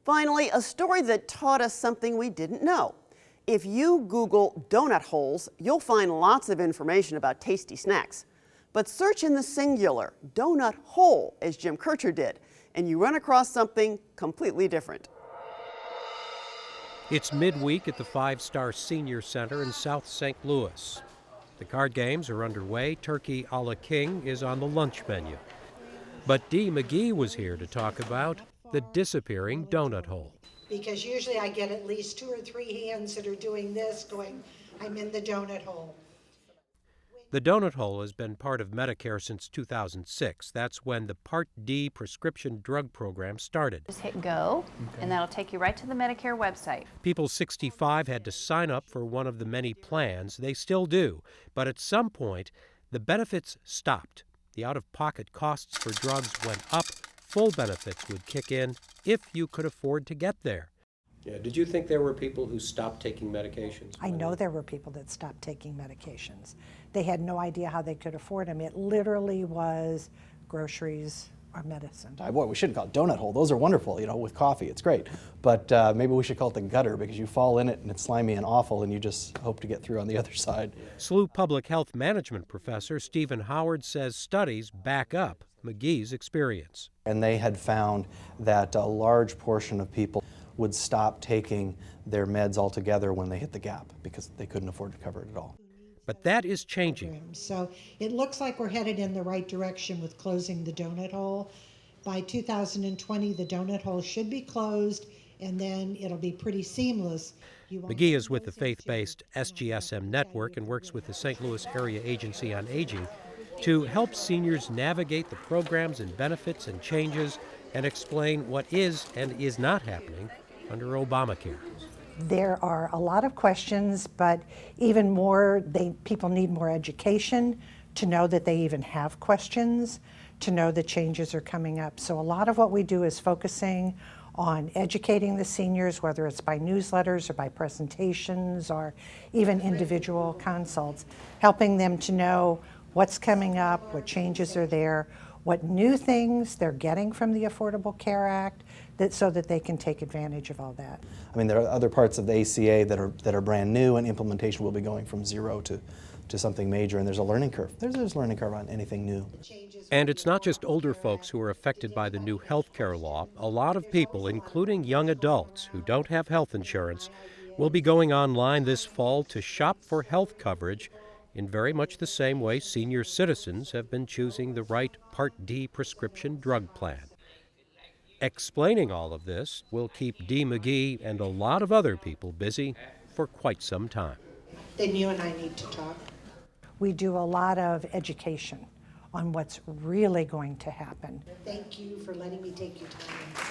Finally, a story that taught us something we didn't know. If you Google donut holes, you'll find lots of information about tasty snacks. But search in the singular, donut hole, as Jim Kirchherr did, and you run across something completely different. It's midweek at the 5-Star Senior Center in South St. Louis. The card games are underway. Turkey a la King is on the lunch menu. But Dee McGee was here to talk about the disappearing donut hole. Because usually I get at least 2 or 3 hands that are doing this, going, I'm in the donut hole. The donut hole has been part of Medicare since 2006. That's when the Part D prescription drug program started. Just hit go, and that'll take you right to the Medicare website. People 65 had to sign up for one of the many plans. They still do. But at some point, the benefits stopped. The out-of-pocket costs for drugs went up. Full benefits would kick in if you could afford to get there. Yeah, did you think there were people who stopped taking medications? I know there were people that stopped taking medications. They had no idea how they could afford them. It literally was groceries or medicine. Boy, we shouldn't call it donut hole. Those are wonderful, with coffee. It's great. But maybe we should call it the gutter, because you fall in it and it's slimy and awful and you just hope to get through on the other side. SLU Public Health Management professor Stephen Howard says studies back up McGee's experience. And they had found that a large portion of people would stop taking their meds altogether when they hit the gap because they couldn't afford to cover it at all. But that is changing. So it looks like we're headed in the right direction with closing the donut hole. By 2020, the donut hole should be closed, and then it'll be pretty seamless. McGee is with the faith-based SGSM network and works with the St. Louis Area Agency on Aging to help seniors navigate the programs and benefits and changes and explain what is and is not happening under Obamacare. There are a lot of questions, but even more, people need more education to know that they even have questions, to know that changes are coming up. So a lot of what we do is focusing on educating the seniors, whether it's by newsletters or by presentations or even individual consults, helping them to know what's coming up, what changes are there, what new things they're getting from the Affordable Care Act, so that they can take advantage of all that. I mean, there are other parts of the ACA that are brand new, and implementation will be going from zero to something major, and there's a learning curve. There's a learning curve on anything new. And it's not just older folks who are affected by the new health care law. A lot of people, including young adults who don't have health insurance, will be going online this fall to shop for health coverage in very much the same way senior citizens have been choosing the right Part D prescription drug plan. Explaining all of this will keep Dee McGee and a lot of other people busy for quite some time. Then you and I need to talk. We do a lot of education on what's really going to happen. Thank you for letting me take your time.